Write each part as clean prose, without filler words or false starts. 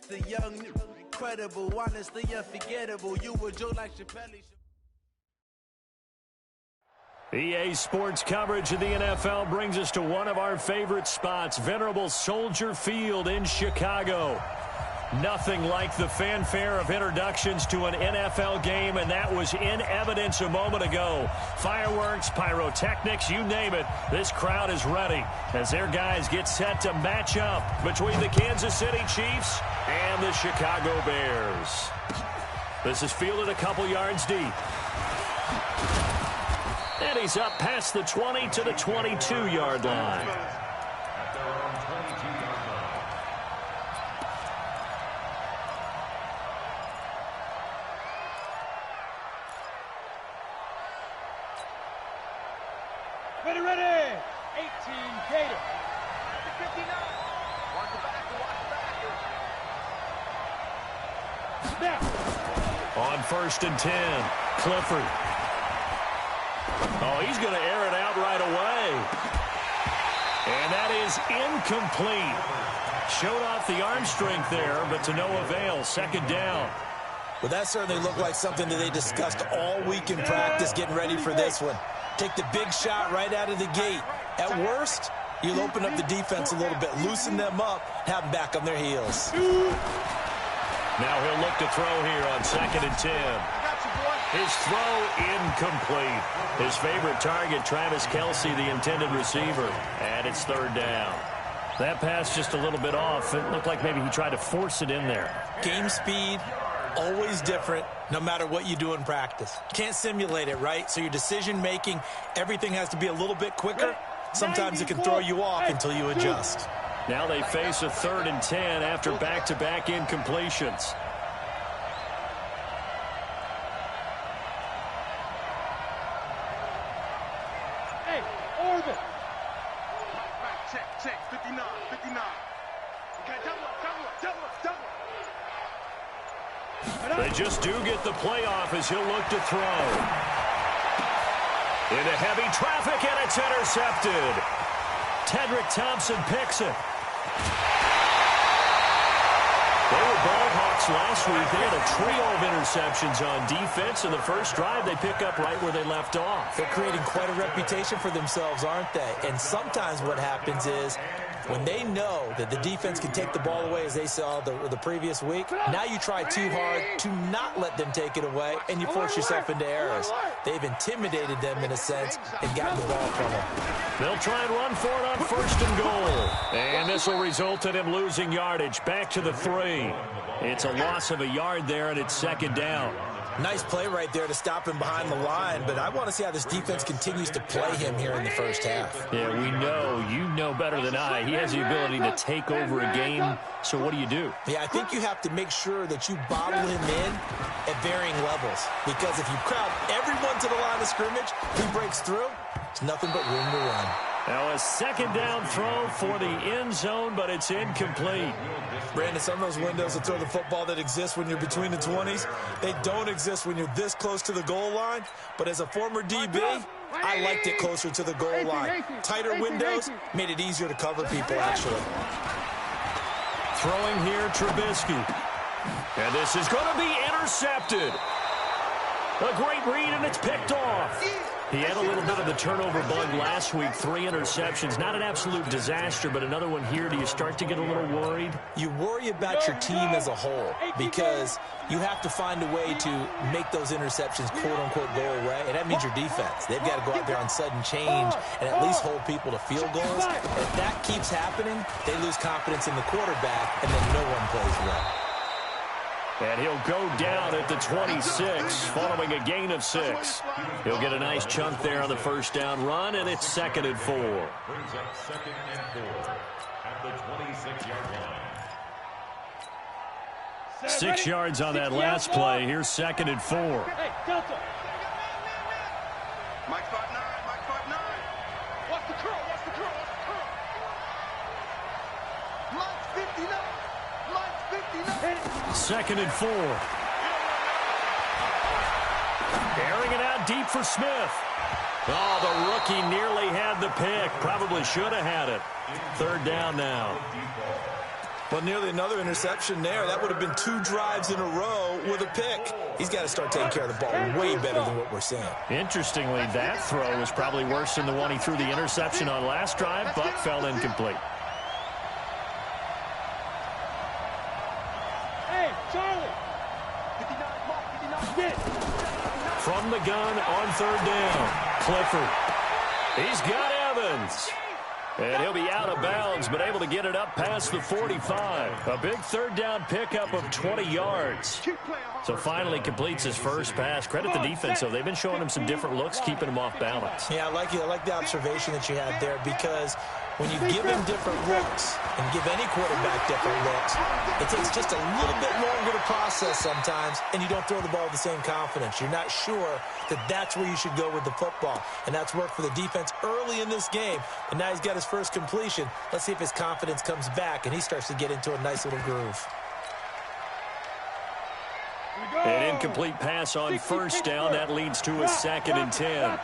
The young, incredible, honestly unforgettable. You were Joe like Chappelle. EA Sports coverage of the NFL brings us to one of our favorite spots, venerable Soldier Field in Chicago. Nothing like the fanfare of introductions to an NFL game, and that was in evidence a moment ago. Fireworks, pyrotechnics, you name it. This crowd is ready as their guys get set to match up between the Kansas City Chiefs and the Chicago Bears. This is fielded a couple yards deep. And he's up past the 20 to the 22-yard line. Ready. 18 Gator. 59. Watch the back. Snap. On 1st and 10, Clifford. Oh, he's going to air it out right away. And that is incomplete. Showed off the arm strength there, but to no avail. 2nd down. Well, that certainly looked like something that they discussed all week in practice getting ready for this one. Take the big shot right out of the gate. At worst, you'll open up the defense a little bit, loosen them up, have them back on their heels. Now he'll look to throw here on 2nd and 10. His throw incomplete. His favorite target, Travis Kelce, the intended receiver. And it's 3rd down. That pass just a little bit off. It looked like maybe he tried to force it in there. Game speed, always different, no matter what you do in practice. Can't simulate it, right? So your decision-making, everything has to be a little bit quicker. Sometimes it can throw you off until you adjust. Now they face a 3rd and 10 after back-to-back incompletions. Hey, Orbit. Check. 59. Okay, double up. They just do get the playoff as he'll look to throw. Into heavy traffic, and it's intercepted. Tedrick Thompson picks it. They were Ballhawks last week. They had a trio of interceptions on defense. In the first drive, they pick up right where they left off. They're creating quite a reputation for themselves, aren't they? And sometimes what happens is when they know that the defense can take the ball away, as they saw the previous week, now you try too hard to not let them take it away, and you force yourself into errors. They've intimidated them in a sense and gotten the ball from them. They'll try and run for it on 1st and goal. And this will result in him losing yardage. Back to the 3. It's a loss of a yard there, and it's 2nd down. Nice play right there to stop him behind the line, but I want to see how this defense continues to play him here in the first half. Yeah, we know. You know better than I. He has the ability to take over a game, so what do you do? Yeah, I think you have to make sure that you bottle him in at varying levels, because if you crowd everyone to the line of scrimmage, he breaks through, it's nothing but room to run. Now a 2nd down throw for the end zone, but it's incomplete. Brandon, some of those windows to throw the football that exist when you're between the 20s, they don't exist when you're this close to the goal line. But as a former DB, I liked it closer to the goal line. Tighter windows made it easier to cover people, actually. Throwing here, Trubisky. And this is going to be intercepted. A great read, and it's picked off. He had a little bit of the turnover bug last week, 3 interceptions. Not an absolute disaster, but another one here. Do you start to get a little worried? You worry about your team as a whole because you have to find a way to make those interceptions, quote-unquote, go away, and that means your defense. They've got to go out there on sudden change and at least hold people to field goals. If that keeps happening, they lose confidence in the quarterback, and then no one plays well. And he'll go down at the 26 following a gain of 6. He'll get a nice chunk there on the 1st down run, and it's 2nd and 4. Brings up 2nd and 4 at the 26-yard line. 6 yards on that last play. Here's 2nd and 4. Hey, Delta. Mike 5'9", Mike 5'9". Watch the curl. 2nd and 4. Airing it out deep for Smith. Oh, the rookie nearly had the pick. Probably should have had it. 3rd down now. Well, nearly another interception there. That would have been 2 drives in a row with a pick. He's got to start taking care of the ball way better than what we're seeing. Interestingly, that throw was probably worse than the one he threw the interception on last drive, but fell incomplete. Hey, Charlie. From the gun on 3rd down, Clifford. He's got Evans. And he'll be out of bounds, but able to get it up past the 45. A big 3rd down pickup of 20 yards. So finally completes his first pass. Credit the defense, so they've been showing him some different looks, keeping him off balance. Yeah, I like the observation that you had there, because when you give him different looks and give any quarterback different looks, it takes just a little bit longer to process sometimes, and you don't throw the ball with the same confidence. You're not sure that that's where you should go with the football, and that's worked for the defense early in this game, and now he's got his first completion. Let's see if his confidence comes back and he starts to get into a nice little groove. An incomplete pass on 1st down. That leads to a 2nd and 10.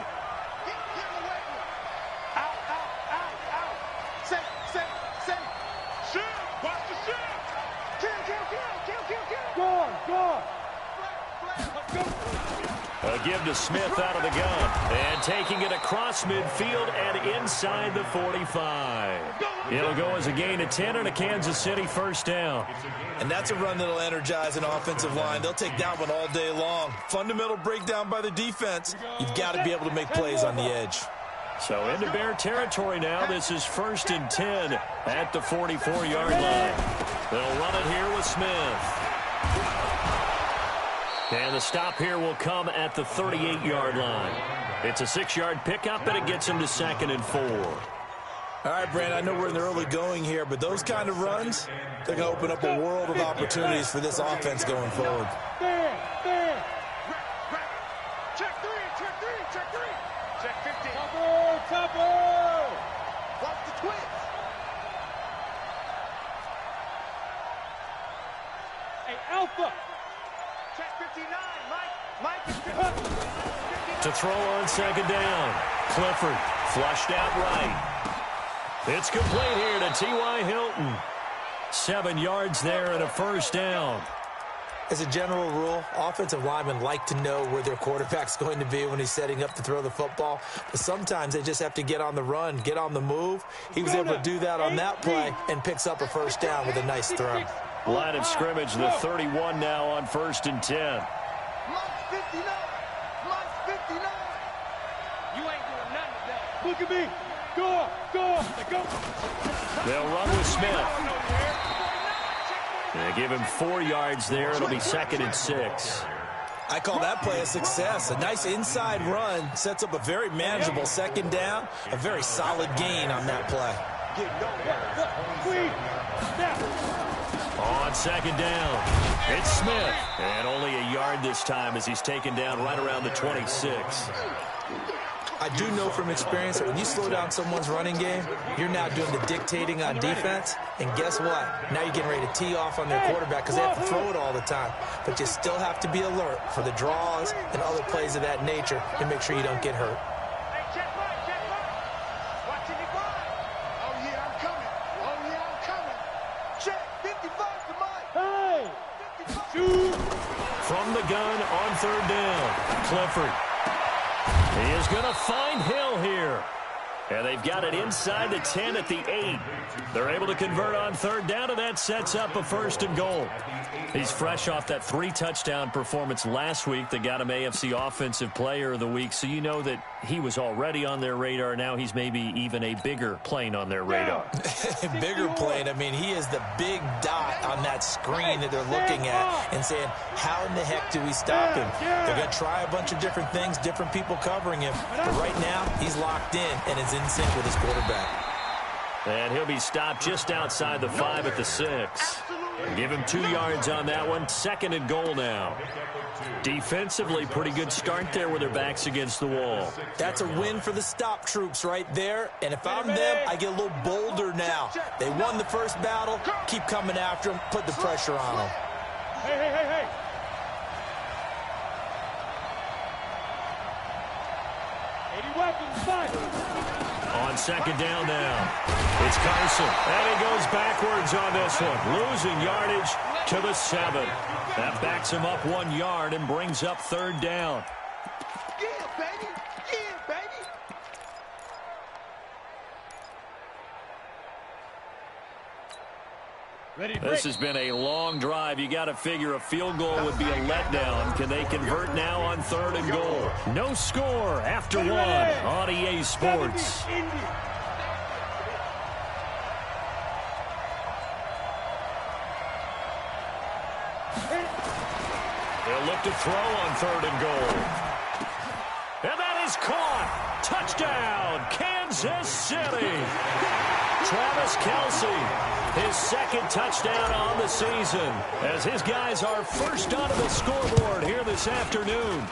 A give to Smith out of the gun. And taking it across midfield and inside the 45. It'll go as a gain of 10 and a Kansas City 1st down. And that's a run that'll energize an offensive line. They'll take that one all day long. Fundamental breakdown by the defense. You've got to be able to make plays on the edge. So into Bear territory now. This is 1st and 10 at the 44-yard line. They'll run it here with Smith. And the stop here will come at the 38-yard line. It's a 6-yard pickup, and it gets him to 2nd and 4. All right, Brand, I know we're in the early going here, but those kind of runs, they're going to open up a world of opportunities for this offense going forward. There. Check 3. Check 15. Topper. Watch the twins. Hey, Alpha. Check 59. Mike is 59. To throw on 2nd down. Clifford flushed out right. It's complete here to T.Y. Hilton. 7 yards there and a 1st down. As a general rule, offensive linemen like to know where their quarterback's going to be when he's setting up to throw the football. But sometimes they just have to get on the run, get on the move. He was able to do that on that play and picks up a 1st down with a nice throw. Line of scrimmage, the 31 now on 1st and 10. Mike's 59. You ain't doing nothing today. Look at me. Go. They'll run with Smith. They give him 4 yards there. It'll be 2nd and 6. I call that play a success. A nice inside run sets up a very manageable 2nd down. A very solid gain on that play. On 2nd down, it's Smith. And only a yard this time as he's taken down right around the 26. I do know from experience that when you slow down someone's running game, you're now doing the dictating on defense. And guess what? Now you're getting ready to tee off on their quarterback because they have to throw it all the time. But you still have to be alert for the draws and other plays of that nature to make sure you don't get hurt. Hey, check Mike. Watching you grind. Oh, yeah, I'm coming. Check 55 to Mike. Hey. 55. Shoot. From the gun on 3rd down, Clifford. He is going to find Hill here. And they've got it inside the 10 at the 8. They're able to convert on 3rd down, and that sets up a 1st and goal. He's fresh off that 3-touchdown performance last week that got him AFC Offensive Player of the Week, so you know that he was already on their radar. Now he's maybe even a bigger plane on their radar. Bigger plane. I mean, he is the big dot on that screen that they're looking at and saying, how in the heck do we stop him? They're going to try a bunch of different things, different people covering him. But right now, he's locked in and is in sync with his quarterback. And he'll be stopped just outside the 5 at the 6. Give him 2 yards on that one. 2nd and goal now. Defensively, pretty good start there with their backs against the wall. That's a win for the stop troops right there. And if I'm them, I get a little bolder now. They won the first battle. Keep coming after them. Put the pressure on them. Hey. 80 weapons, fight. On second down now, it's Carson. And he goes backwards on this one, losing yardage to the 7. That backs him up 1 yard and brings up third down. Yeah, baby. Yeah, baby. Ready, This has been a long drive. You got to figure a field goal would be a letdown. Can they convert now on 3rd and goal? No score after 1 on EA Sports. They'll look to throw on 3rd and goal. And that is caught. Touchdown, Kansas City. Travis Kelce, his 2nd touchdown on the season, as his guys are first onto the scoreboard here this afternoon.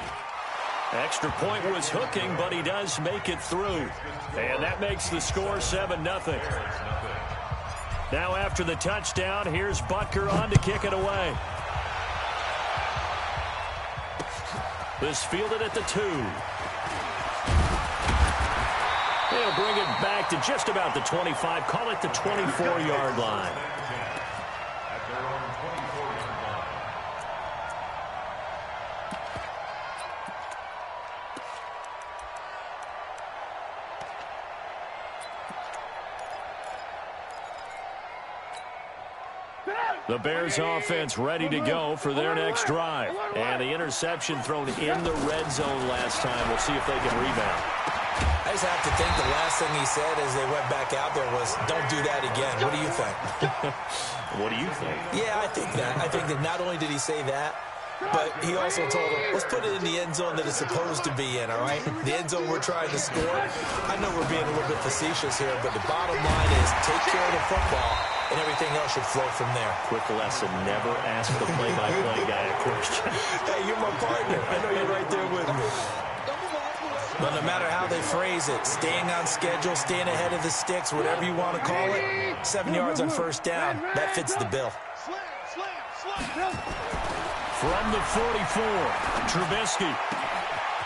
Extra point was hooking, but he does make it through. And that makes the score 7-0. Now after the touchdown, here's Butker on to kick it away. This fielded at the 2. They'll bring it back to just about the 25. Call it the 24-yard line. The Bears offense ready to go for their next drive. And the interception thrown in the red zone last time. We'll see if they can rebound. I just have to think the last thing he said as they went back out there was, don't do that again. What do you think? What do you think? Yeah, I think that. I think that not only did he say that, but he also told him, let's put it in the end zone that it's supposed to be in, all right? The end zone we're trying to score. I know we're being a little bit facetious here, but the bottom line is take care of the football, and everything else should flow from there. Quick lesson, never ask the play-by-play guy a question. Hey, you're my partner. I know you're right there with me. But no matter how they phrase it, staying on schedule, staying ahead of the sticks, whatever you want to call it, 7 yards on first down, that fits the bill. From the 44, Trubisky.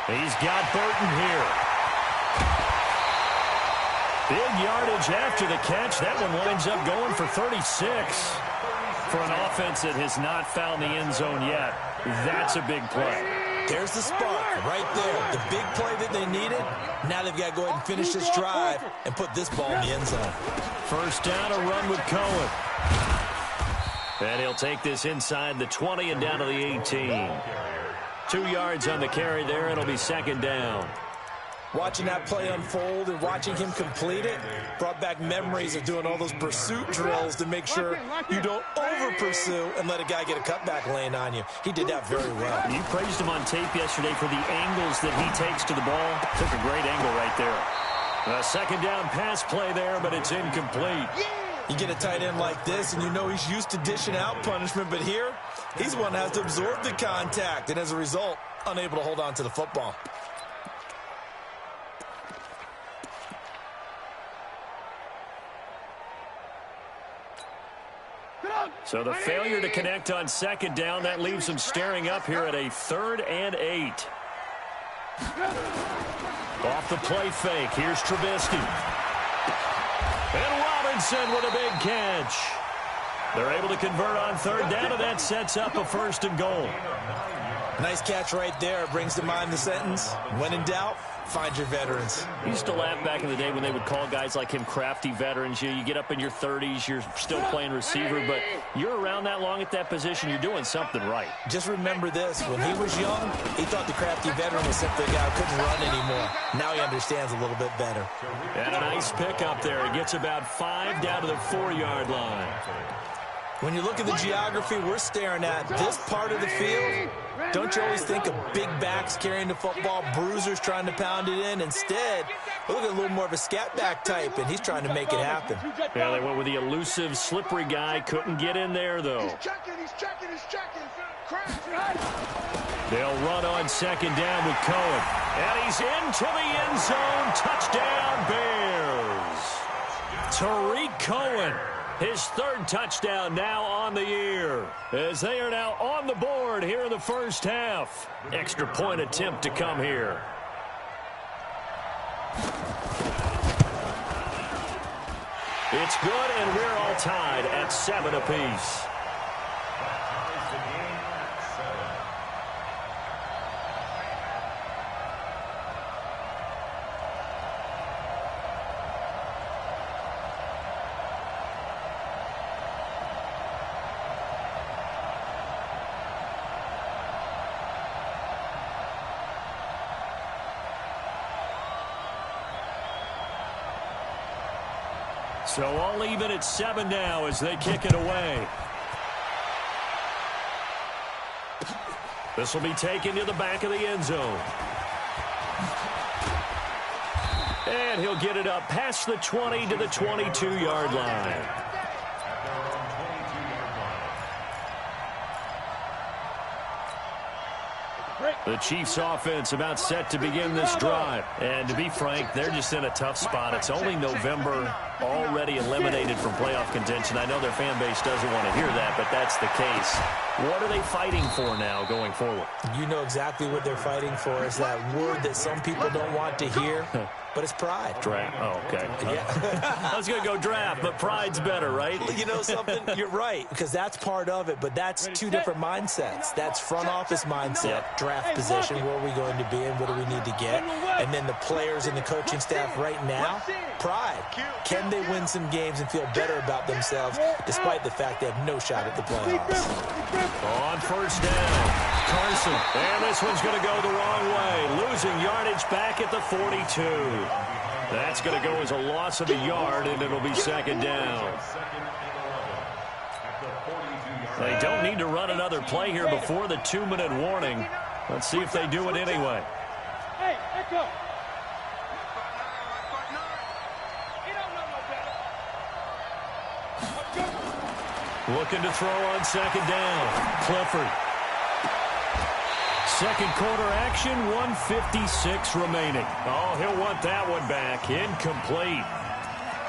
He's got Burton here. Big yardage after the catch. That one winds up going for 36. For an offense that has not found the end zone yet, that's a big play. There's the spark right there. The big play that they needed. Now they've got to go ahead and finish this drive and put this ball in the end zone. First down, a run with Cohen. And he'll take this inside the 20 and down to the 18. 2 yards on the carry there. It'll be second down. Watching that play unfold and watching him complete it brought back memories of doing all those pursuit drills to make sure you don't over-pursue and let a guy get a cutback lane on you. He did that very well. You praised him on tape yesterday for the angles that he takes to the ball. Took a great angle right there. A second down pass play there, but it's incomplete. You get a tight end like this, and you know he's used to dishing out punishment, but here, he's the one that has to absorb the contact, and as a result, unable to hold on to the football. So the failure to connect on second down, that leaves them staring up here at a 3rd and 8. Off the play fake, here's Trubisky. And Robinson with a big catch. They're able to convert on 3rd down, and that sets up a 1st and goal. Nice catch right there. Brings to mind the sentence, when in doubt, find your veterans. You used to laugh back in the day when they would call guys like him crafty veterans. You get up in your 30s, you're still playing receiver, but you're around that long at that position, you're doing something right. Just remember this, when he was young, he thought the crafty veteran was simply a guy who couldn't run anymore. Now he understands a little bit better. And a nice pickup there. It gets about 5 down to the 4-yard line. When you look at the geography we're staring at, this part of the field, don't you always think of big backs carrying the football, bruisers trying to pound it in? Instead, look at a little more of a scat back type, and he's trying to make it happen. Yeah, they went with the elusive, slippery guy. Couldn't get in there, though. He's checking. They'll run on second down with Cohen. And he's into the end zone. Touchdown, Bears. Tariq Cohen. His 3rd touchdown now on the year, as they are now on the board here in the first half. Extra point attempt to come here. It's good, and we're all tied at 7 apiece. So all even at 7 now as they kick it away. This will be taken to the back of the end zone. And he'll get it up past the 20 to the 22-yard line. The Chiefs offense about set to begin this drive. And to be frank, they're just in a tough spot. It's only November, already eliminated from playoff contention. I know their fan base doesn't want to hear that, but that's the case. What are they fighting for now going forward? You know exactly what they're fighting for. Is that word that some people don't want to hear, but it's pride. Draft. Oh, okay. Yeah. I was going to go draft, but pride's better, right? You know something? You're right, because that's part of it, but that's two different mindsets. That's front office mindset, draft position, where are we going to be and what do we need to get? And then the players and the coaching staff right now, pride. Can they win some games and feel better about themselves despite the fact they have no shot at the playoffs? On first down, Carson. And this one's going to go the wrong way. Losing yardage back at the 42. That's going to go as a loss of a yard, and it'll be second down. They don't need to run another play here before the 2-minute warning. Let's see if they do it anyway. Hey, Echo. Looking to throw on second down. Clifford. Second quarter action, 1:56 remaining. Oh, he'll want that one back. Incomplete.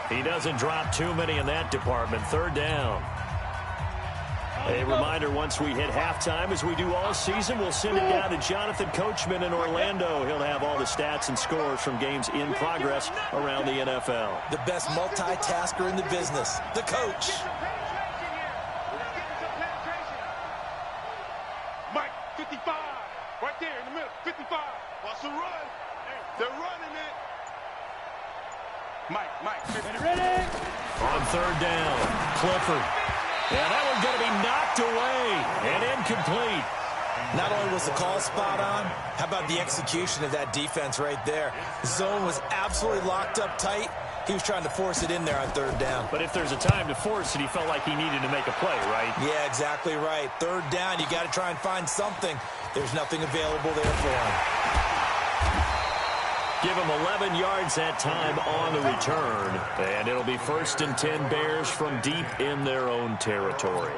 He doesn't drop too many in that department. Third down. A reminder, once we hit halftime, as we do all season, we'll send it down to Jonathan Coachman in Orlando. He'll have all the stats and scores from games in progress around the NFL. The best multitasker in the business, the coach. Mike, 55. Right there in the middle, 55. Watch the run. They're running it. Mike, 50. Ready? On third down, Clifford. And that one's going to be knocked away and incomplete. Not only was the call spot on, how about the execution of that defense right there? The zone was absolutely locked up tight. He was trying to force it in there on third down. But if there's a time to force it, he felt like he needed to make a play, right? Yeah, exactly right. Third down, you got to try and find something. There's nothing available there for him. Give him 11 yards that time on the return. And it'll be 1st and 10 Bears from deep in their own territory.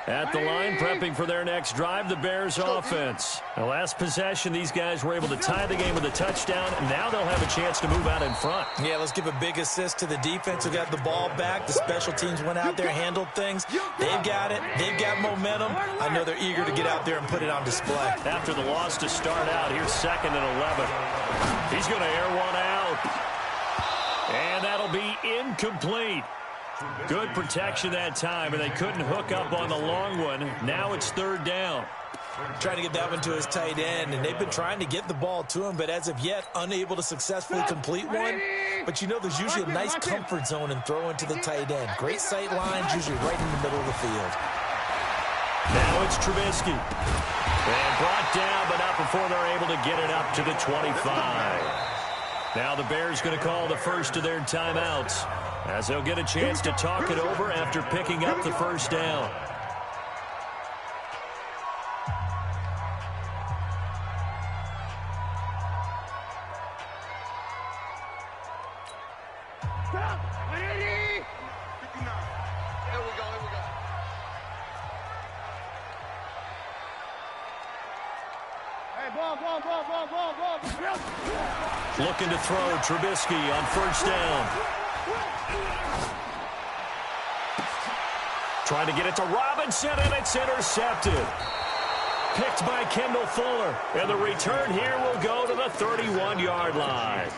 At the line, prepping for their next drive, the Bears offense. The last possession, these guys were able to tie the game with a touchdown, and now they'll have a chance to move out in front. Yeah, let's give a big assist to the defense who got the ball back. The special teams went out there, handled things. They've got it. They've got momentum. I know they're eager to get out there and put it on display. After the loss to start out, here's 2nd and 11. He's going to air one out. And that'll be incomplete. Good protection that time, and they couldn't hook up on the long one. Now it's third down. Trying to get that one to his tight end, and they've been trying to get the ball to him, but as of yet, unable to successfully complete one. But you know, there's usually a nice comfort zone in throwing to the tight end. Great sight lines, usually right in the middle of the field. Now it's Trubisky. And brought down, but not before they're able to get it up to the 25. Now the Bears going to call the first of their timeouts, as they'll get a chance to talk it over after picking up the first down. Looking to throw, Trubisky on first down. Trying to get it to Robinson, and it's intercepted. Picked by Kendall Fuller. And the return here will go to the 31-yard line.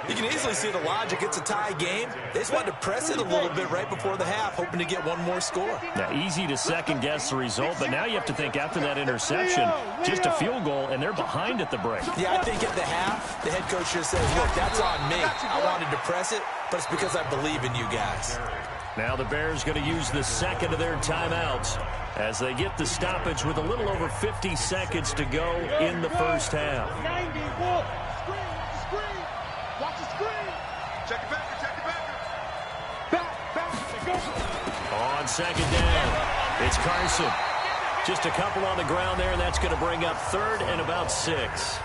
You can easily see the logic. It's a tie game. They just wanted to press it a little bit right before the half, hoping to get one more score. Now, easy to second-guess the result, but now you have to think after that interception, just a field goal, and they're behind at the break. Yeah, I think at the half, the head coach just says, look, that's on me. I wanted to press it, but it's because I believe in you guys. Now the Bears going to use the second of their timeouts as they get the stoppage with a little over 50 seconds to go in the first half. 90, Wolf. Screen. Watch the screen. Check it back. Back. On second down, it's Carson. Just a couple on the ground there, and that's going to bring up third and about 6.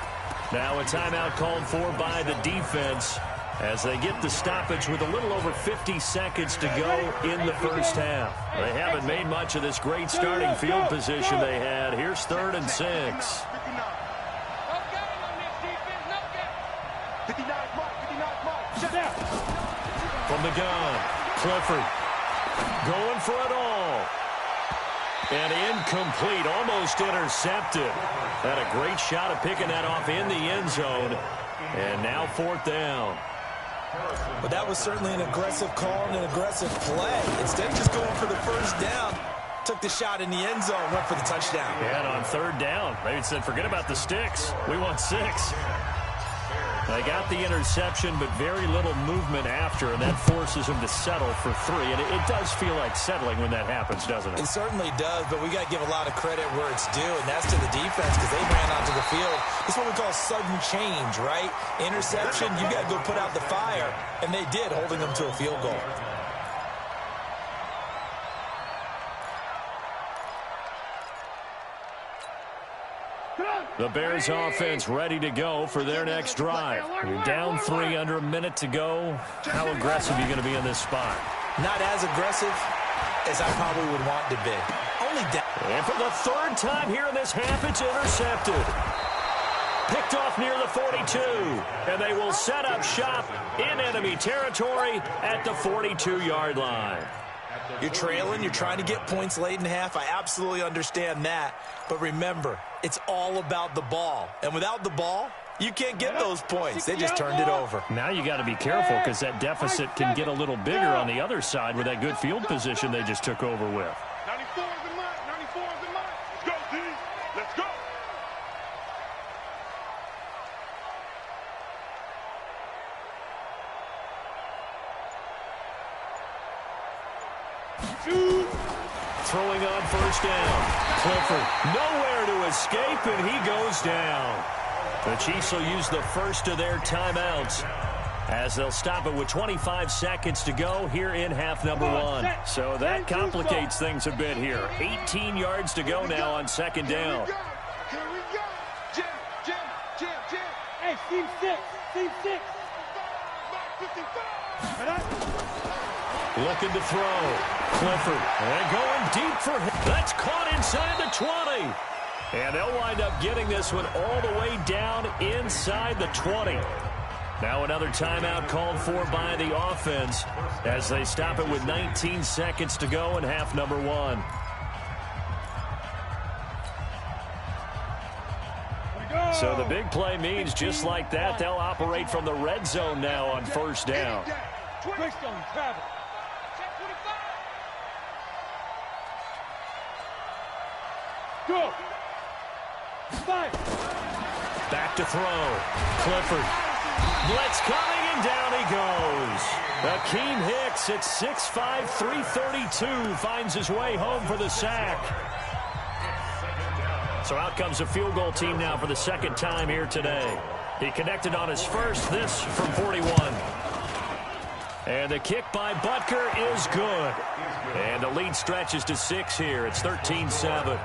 Now a timeout called for by the defense as they get the stoppage with a little over 50 seconds to go in the first half. They haven't made much of this great starting field position they had. Here's third and 6. 59 Mike. Shut down. From the gun, Clifford going for it all. And incomplete, almost intercepted. Had a great shot at picking that off in the end zone. And now fourth down. But that was certainly an aggressive call and an aggressive play. Instead of just going for the first down, took the shot in the end zone, went for the touchdown. And on third down, they said, forget about the sticks. We want 6. They got the interception, but very little movement after, and that forces them to settle for 3. And it does feel like settling when that happens, doesn't it? It certainly does, but we got to give a lot of credit where it's due, and that's to the defense because they ran onto the field. It's what we call sudden change, right? Interception, you got to go put out the fire, and they did, holding them to a field goal. The Bears offense ready to go for their next drive. You're down 3 under a minute to go. How aggressive are you going to be in this spot? Not as aggressive as I probably would want to be. Only down. And for the third time here in this half, it's intercepted. Picked off near the 42. And they will set up shop in enemy territory at the 42-yard line. You're trailing. You're trying to get points late in half. I absolutely understand that. But remember, it's all about the ball. And without the ball, you can't get those points. They just turned it over. Now you got to be careful because that deficit can get a little bigger on the other side with that good field position they just took over with. 94 is the mark. 94 is the mark. Let's go, D. Let's go. Throwing on first down. Clifford nowhere to escape, and he goes down. The Chiefs will use the first of their timeouts as they'll stop it with 25 seconds to go here in half number 1. So that complicates things a bit here. 18 yards to go now on second down. Here we go. Jim. Hey, team 6. 55. Looking to throw. Clifford. And going deep for him. That's caught inside the 20. And they'll wind up getting this one all the way down inside the 20. Now another timeout called for by the offense as they stop it with 19 seconds to go in half number 1. So the big play means just like that, they'll operate from the red zone now on first down. Greystone travel. Go. 5. Back to throw. Clifford. Blitz coming, and down he goes. Akeem Hicks at 6'5", 332 finds his way home for the sack. So out comes a field goal team now for the second time here today. He connected on his first, this from 41. And the kick by Butker is good. And the lead stretches to 6 here. It's 13-7.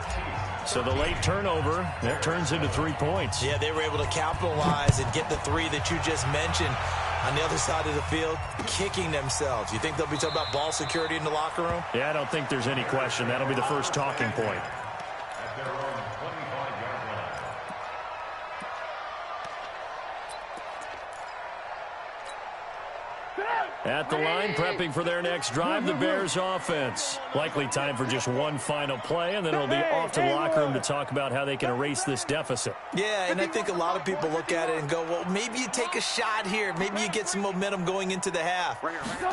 So the late turnover, that turns into 3 points. Yeah, they were able to capitalize and get the 3 that you just mentioned on the other side of the field, kicking themselves. You think they'll be talking about ball security in the locker room? Yeah, I don't think there's any question. That'll be the first talking point. At the line, prepping for their next drive, the Bears offense. Likely time for just one final play, and then it'll be off to the locker room to talk about how they can erase this deficit. Yeah, and I think a lot of people look at it and go, well, maybe you take a shot here. Maybe you get some momentum going into the half.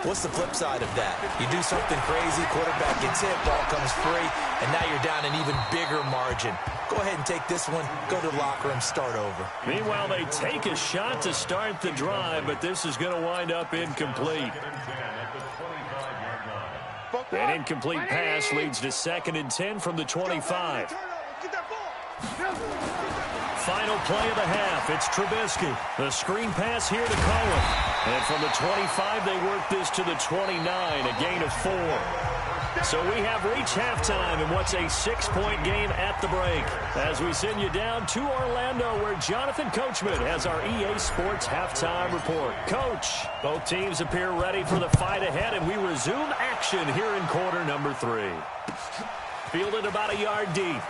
What's the flip side of that? You do something crazy, quarterback gets hit, ball comes free, and now you're down an even bigger margin. Go ahead and take this one, go to the locker room, start over. Meanwhile, they take a shot to start the drive, but this is going to wind up incomplete. An incomplete pass leads to 2nd and 10 from the 25. Final play of the half. It's Trubisky. The screen pass here to Cohen. And from the 25, they work this to the 29, a gain of 4. So we have reached halftime in what's a 6-point game at the break. As we send you down to Orlando, where Jonathan Coachman has our EA Sports halftime report. Coach, both teams appear ready for the fight ahead, and we resume action here in quarter number 3. Fielded about a yard deep.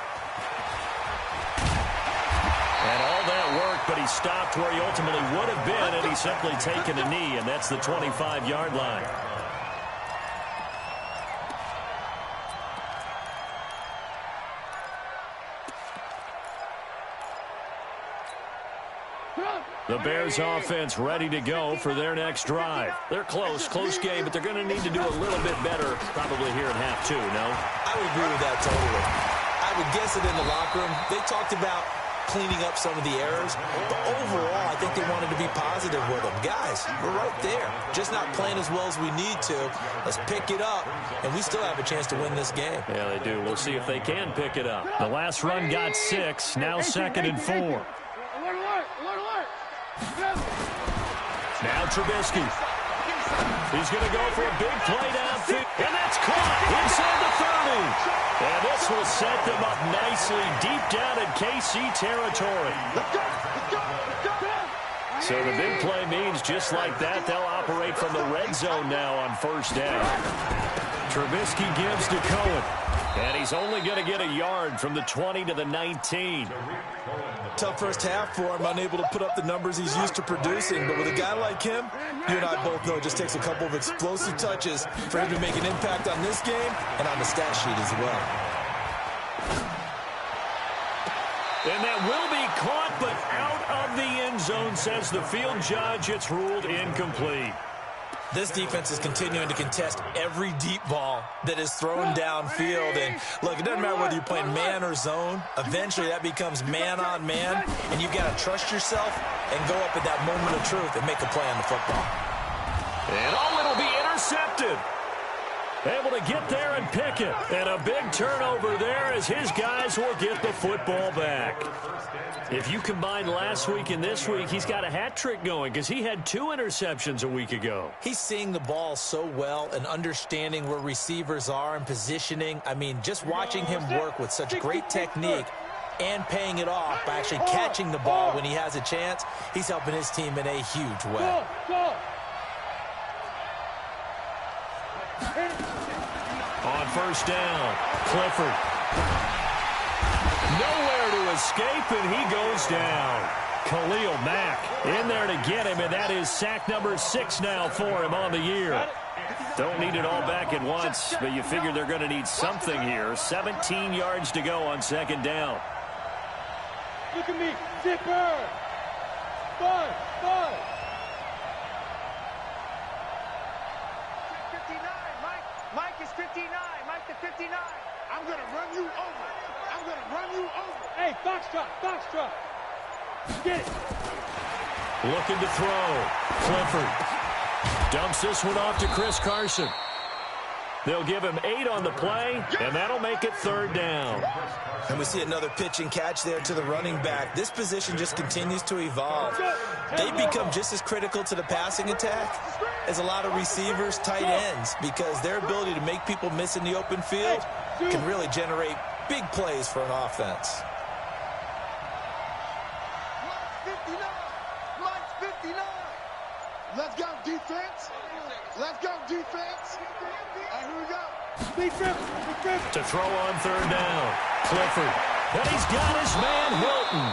And all that work, but he stopped where he ultimately would have been, and he's simply taken a knee, and that's the 25-yard line. The Bears offense ready to go for their next drive. They're close game, but they're going to need to do a little bit better probably here in half 2, no? I would agree with that totally. I would guess it in the locker room. They talked about cleaning up some of the errors, but overall, I think they wanted to be positive with them. Guys, we're right there. Just not playing as well as we need to. Let's pick it up, and we still have a chance to win this game. Yeah, they do. We'll see if they can pick it up. The last run got 6, now 2nd and 4. Now Trubisky. He's going to go for a big play downfield, and that's caught inside the 30. And this will set them up nicely deep down in KC territory. So the big play means just like that, they'll operate from the red zone now on 1st down. Trubisky gives to Cohen. And he's only going to get a yard from the 20 to the 19. Tough first half for him, unable to put up the numbers he's used to producing. But with a guy like him, you and I both know it just takes a couple of explosive touches for him to make an impact on this game and on the stat sheet as well. And that will be caught, but out of the end zone, says the field judge. It's ruled incomplete. This defense is continuing to contest every deep ball that is thrown downfield. And, look, it doesn't matter whether you're playing man or zone. Eventually, that becomes man-on-man, and you've got to trust yourself and go up at that moment of truth and make a play on the football. And, it'll be intercepted. Able to get there and pick it. And a big turnover there as his guys will get the football back. If you combine last week and this week, he's got a hat trick going because he had 2 interceptions a week ago. He's seeing the ball so well and understanding where receivers are and positioning. I mean, just watching him work with such great technique and paying it off by actually catching the ball when he has a chance, he's helping his team in a huge way. On 1st down, Clifford. Nowhere to escape, and he goes down. Khalil Mack in there to get him, and that is sack number 6 now for him on the year. Don't need it all back at once, but you figure they're going to need something here. 17 yards to go on 2nd down. Look at me, zipper. 5. 59, Mike is 59. Mike the 59. I'm going to run you over. Hey, Foxtrot. Get it. Looking to throw. Clifford dumps this one off to Chris Carson. They'll give him 8 on the play, and that'll make it 3rd down. And we see another pitch and catch there to the running back. This position just continues to evolve. They become just as critical to the passing attack as a lot of receivers, tight ends, because their ability to make people miss in the open field can really generate big plays for an offense. Mike's 59. Let's go, defense. All right, here we go. Big trip. To throw on 3rd down. Clifford. And he's got his man, Hilton.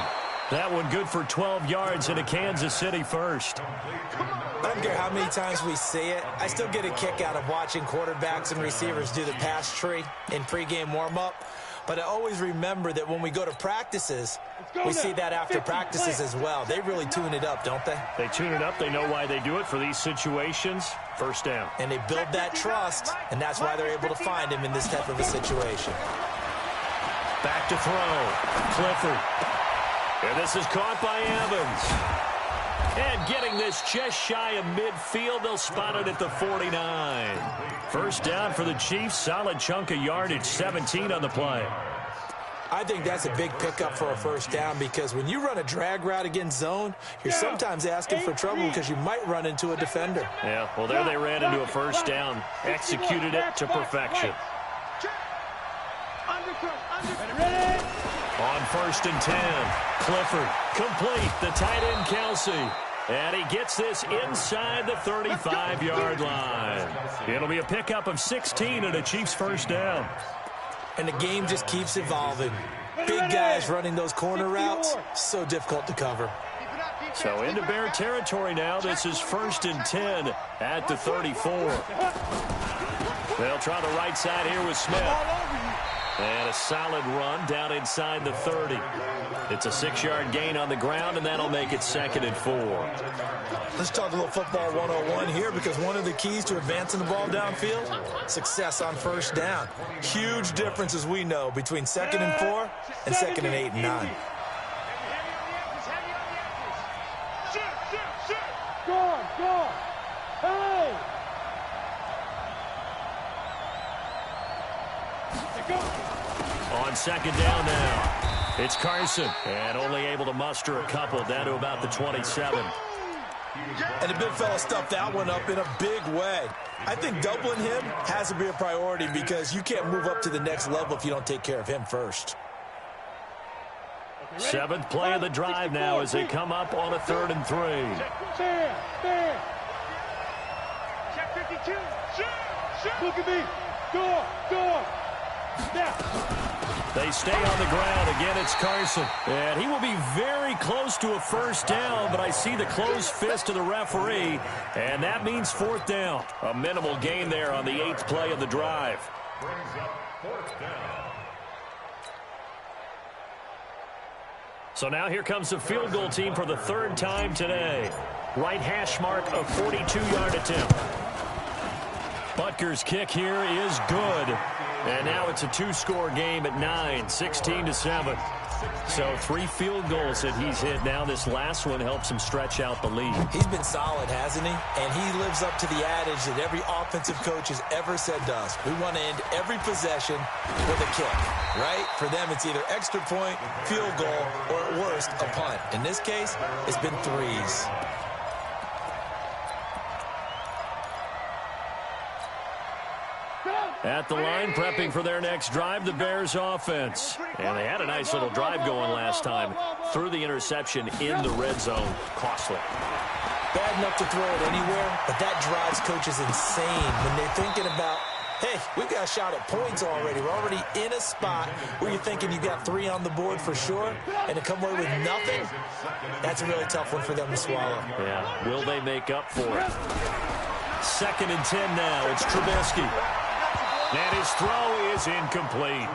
That one good for 12 yards into Kansas City first. I don't care how many times we see it. I still get a kick out of watching quarterbacks and receivers do the pass tree in pregame warm-up. But I always remember that when we go to practices, we see that after practices as well. They really tune it up, don't they? They tune it up. They know why they do it for these situations. First down. And they build that trust, and that's why they're able to find him in this type of a situation. Back to throw. Clifford. And this is caught by Evans. And getting this just shy of midfield, they'll spot it at the 49. First down for the Chiefs. Solid chunk of yardage, 17 on the play. I think that's a big pickup for a first down because when you run a drag route against zone, you're sometimes asking for trouble because you might run into a defender. Yeah, well, there they ran into a first down. Executed it to perfection. On 1st and 10, Clifford complete, the tight end Kelsey. And he gets this inside the 35-yard line. It'll be a pickup of 16 and a Chiefs first down. And the game just keeps evolving. Big guys running those corner routes, so difficult to cover. So into Bear territory now. This is 1st and 10 at the 34. They'll try the right side here with Smith. And a solid run down inside the 30. It's a 6-yard gain on the ground, and that'll make it 2nd and 4. Let's talk a little football 101 here because one of the keys to advancing the ball downfield, success on first down. Huge difference, as we know, between 2nd and 4 and 2nd and 8 and 9. Go! Hey! On 2nd down now, it's Carson, and only able to muster a couple down to about the 27. And the big fella stuffed that one up in a big way. I think doubling him has to be a priority because you can't move up to the next level if you don't take care of him first. 7th play of the drive now as they come up on a 3rd and 3. Check 52. Look at me. Go. They stay on the ground. Again, it's Carson. And he will be very close to a first down, but I see the closed fist of the referee, and that means 4th down. A minimal gain there on the 8th play of the drive. Brings up 4th down. So now here comes the field goal team for the 3rd time today. Right hash mark, a 42-yard attempt. Butker's kick here is good. And now it's a 2-score game at 9, 16-7. So 3 field goals that he's hit now. This last one helps him stretch out the lead. He's been solid, hasn't he? And he lives up to the adage that every offensive coach has ever said to us. We want to end every possession with a kick, right? For them, it's either extra point, field goal, or at worst, a punt. In this case, it's been 3s. At the line, prepping for their next drive, the Bears offense. And they had a nice little drive going last time. Threw the interception in the red zone. Costly. Bad enough to throw it anywhere, but that drives coaches insane when they're thinking about, hey, we've got a shot at points already. We're already in a spot where you're thinking you got 3 on the board for sure, and to come away with nothing, that's a really tough one for them to swallow. Yeah, will they make up for it? 2nd and 10 now. It's Trubisky. And his throw is incomplete.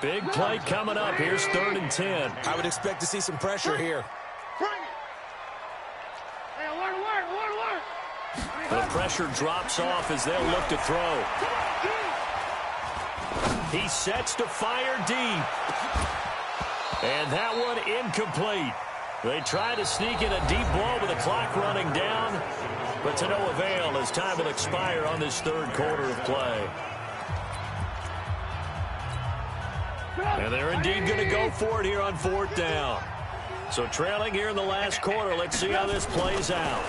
Big play coming up. Here's 3rd and 10. I would expect to see some pressure here. The pressure drops off as they'll look to throw. He sets to fire deep. And that one incomplete. They try to sneak in a deep ball with the clock running down, but to no avail as time will expire on this 3rd quarter of play. And they're indeed going to go for it here on 4th down. So trailing here in the last quarter, let's see how this plays out.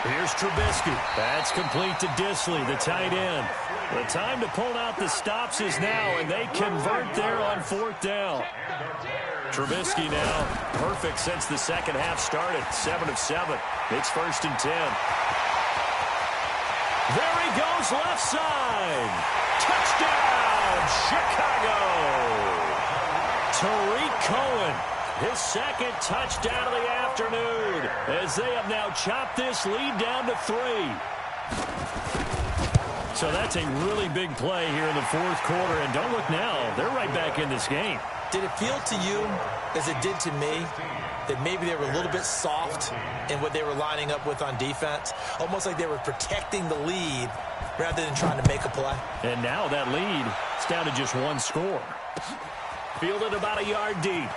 Here's Trubisky. That's complete to Disley, the tight end. The time to pull out the stops is now, and they convert there on 4th down. Trubisky now perfect since the second half started. 7 of 7. It's 1st and 10. There he goes left side. Touchdown, Chicago! Tariq Cohen, his second touchdown of the afternoon, as they have now chopped this lead down to 3. So that's a really big play here in the fourth quarter, and don't look now, they're right back in this game. Did it feel to you, as it did to me, that maybe they were a little bit soft in what they were lining up with on defense? Almost like they were protecting the lead rather than trying to make a play. And now that lead is down to just 1 score. Fielded about a yard deep.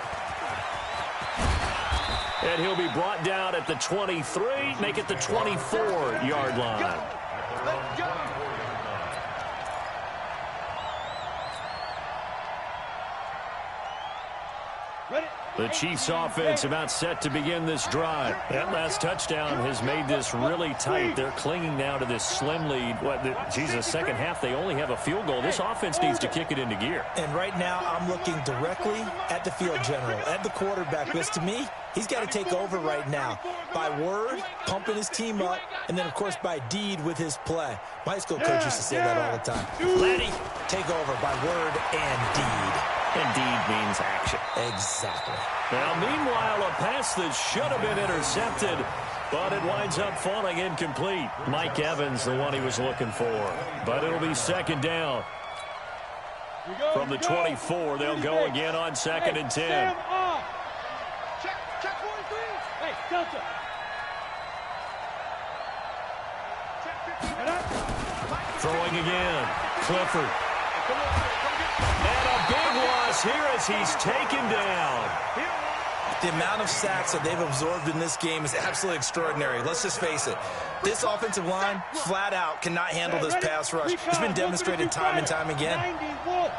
And he'll be brought down at the 23, make it the 24-yard line. Let's go. The Chiefs offense about set to begin this drive. That last touchdown has made this really tight. They're clinging now to this slim lead. Second half, they only have a field goal. This offense needs to kick it into gear. And right now, I'm looking directly at the field general, at the quarterback, because to me, he's got to take over right now. By word, pumping his team up, and then, of course, by deed with his play. My high school coach used to say that all the time. Letty, take over by word and deed. And deed means action. Exactly. Now, meanwhile, a pass that should have been intercepted, but it winds up falling incomplete. Mike Evans, the one he was looking for. But it'll be second down. From the 24, they'll go again on 2nd and 10. Check 43. Hey, Delta. Throwing again. Clifford. And a big loss here as he's taken down. The amount of sacks that they've absorbed in this game is absolutely extraordinary. Let's just face it. This offensive line, flat out, cannot handle this pass rush. It's been demonstrated time and time again. 91.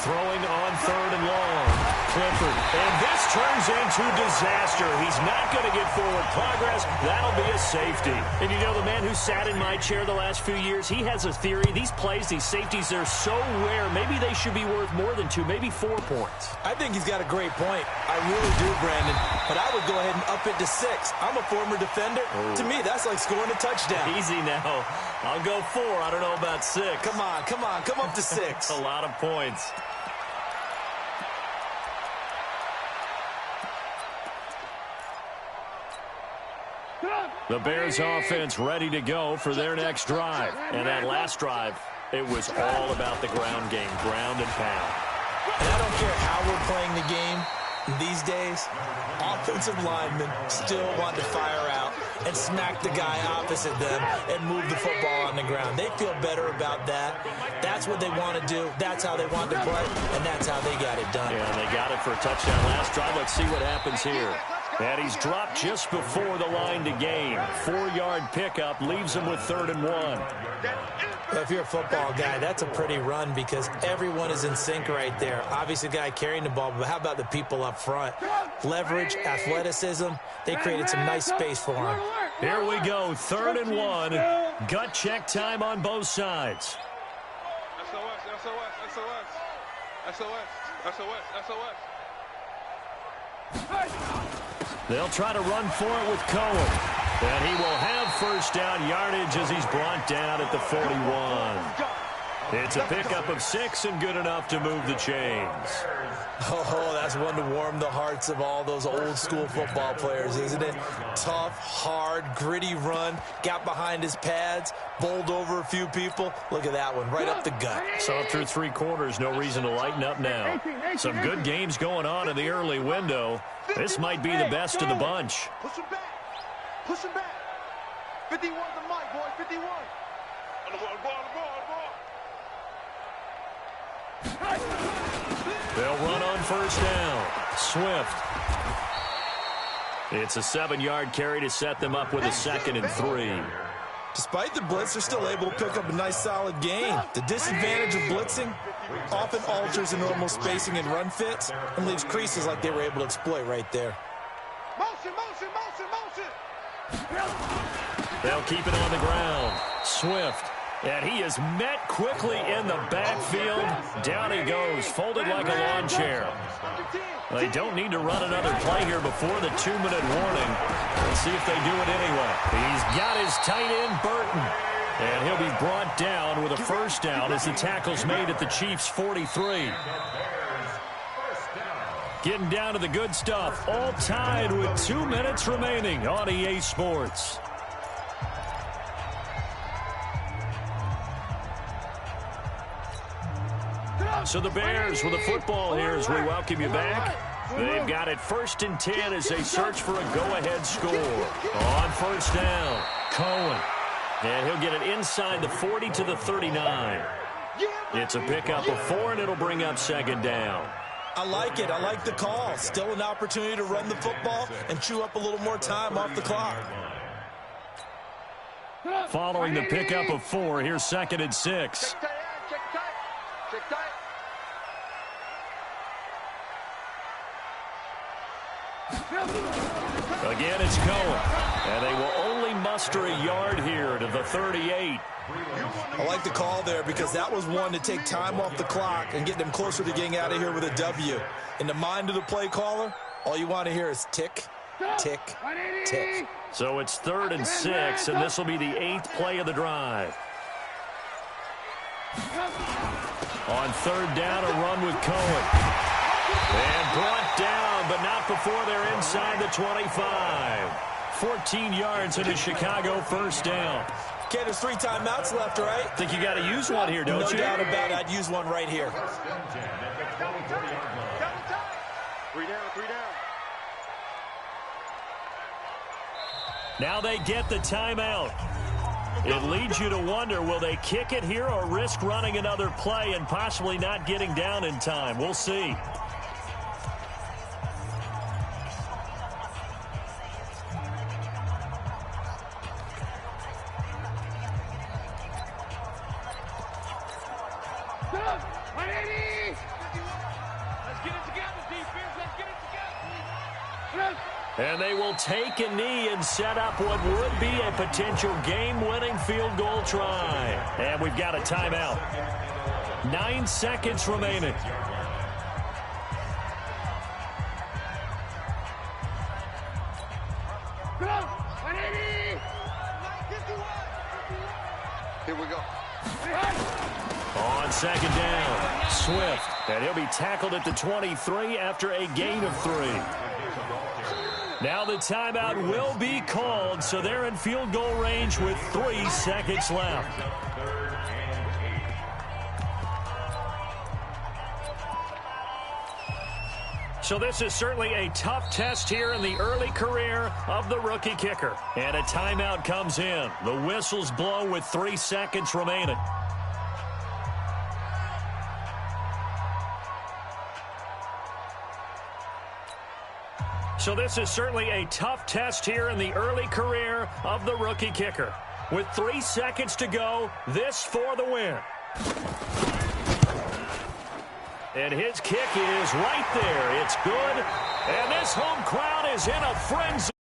Throwing on 3rd and long. Clifford. And this turns into disaster. He's not going to get forward progress. That'll be a safety. And you know, the man who sat in my chair the last few years, he has a theory. These plays, these safeties, they're so rare. Maybe they should be worth more than 2, maybe 4 points. I think he's got a great point. I really do, Brandon. But I would go ahead and up it to 6. I'm a former defender. To me, that's like scoring a touchdown. Easy now. I'll go 4. I don't know about 6. Come on. Come up to 6. A lot of points. The Bears offense ready to go for their next drive. And that last drive, it was all about the ground game, ground and pound. And I don't care how we're playing the game these days, offensive linemen still want to fire out and smack the guy opposite them and move the football on the ground. They feel better about that. That's what they want to do. That's how they want to play, and that's how they got it done. Yeah, they got it for a touchdown last drive. Let's see what happens here. And he's dropped just before the line to gain. 4-yard pickup leaves him with 3rd and 1. Well, if you're a football guy, that's a pretty run because everyone is in sync right there. Obviously, the guy carrying the ball, but how about the people up front? Leverage, athleticism, they created some nice space for him. Here we go, 3rd and 1. Gut check time on both sides. SOS. They'll try to run for it with Cohen. And he will have first down yardage as he's brought down at the 41. It's a pickup of 6 and good enough to move the chains. Oh, that's one to warm the hearts of all those old school football players, isn't it? Tough, hard, gritty run, got behind his pads, bowled over a few people. Look at that one, right up the gut. So through 3 quarters, no reason to lighten up now. Some good games going on in the early window. This might be the best of the bunch. Push him back. 51 the mic, boy, 51. On the ball. They'll run on first down. Swift. It's a 7-yard carry to set them up with a 2nd and 3. Despite the blitz, they're still able to pick up a nice, solid gain. The disadvantage of blitzing often alters the normal spacing and run fits and leaves creases like they were able to exploit right there. Motion. They'll keep it on the ground. Swift. And he is met quickly in the backfield. Down he goes, folded like a lawn chair. They don't need to run another play here before the 2-minute warning. Let's see if they do it anyway. He's got his tight end, Burton. And he'll be brought down with a first down as the tackle's made at the Chiefs' 43. Getting down to the good stuff. All tied with 2 minutes remaining on EA Sports. So the Bears with the football here as we welcome you back. They've got it 1st and 10 as they search for a go-ahead score. On first down, Cohen. And he'll get it inside the 40 to the 39. It's a pickup of 4, and it'll bring up 2nd down. I like it. I like the call. Still an opportunity to run the football and chew up a little more time off the clock. Following the pickup of 4, here's 2nd and 6. Again, it's Cohen. And they will only muster a yard here to the 38. I like the call there because that was one to take time off the clock and get them closer to getting out of here with a W. In the mind of the play caller, all you want to hear is tick, tick, tick. So it's 3rd and 6, and this will be the 8th play of the drive. On 3rd down, a run with Cohen. And brought down, but not before they're inside the 25. 14 yards into Chicago first down. Okay, there's 3 timeouts left, right? Think you got to use one here, don't you? No doubt about it. I'd use one right here. 3 down, 3 down. Now they get the timeout. It leads you to wonder, will they kick it here or risk running another play and possibly not getting down in time? We'll see. And they will take a knee and set up what would be a potential game-winning field goal try. And we've got a timeout. 9 seconds remaining. Here we go. On 2nd down, Swift. And he'll be tackled at the 23 after a gain of 3. Now the timeout will be called, so they're in field goal range with 3 seconds left. So this is certainly a tough test here in the early career of the rookie kicker. And a timeout comes in. The whistles blow with 3 seconds remaining. So this is certainly a tough test here in the early career of the rookie kicker. With 3 seconds to go, this for the win. And his kick is right there. It's good. And this home crowd is in a frenzy.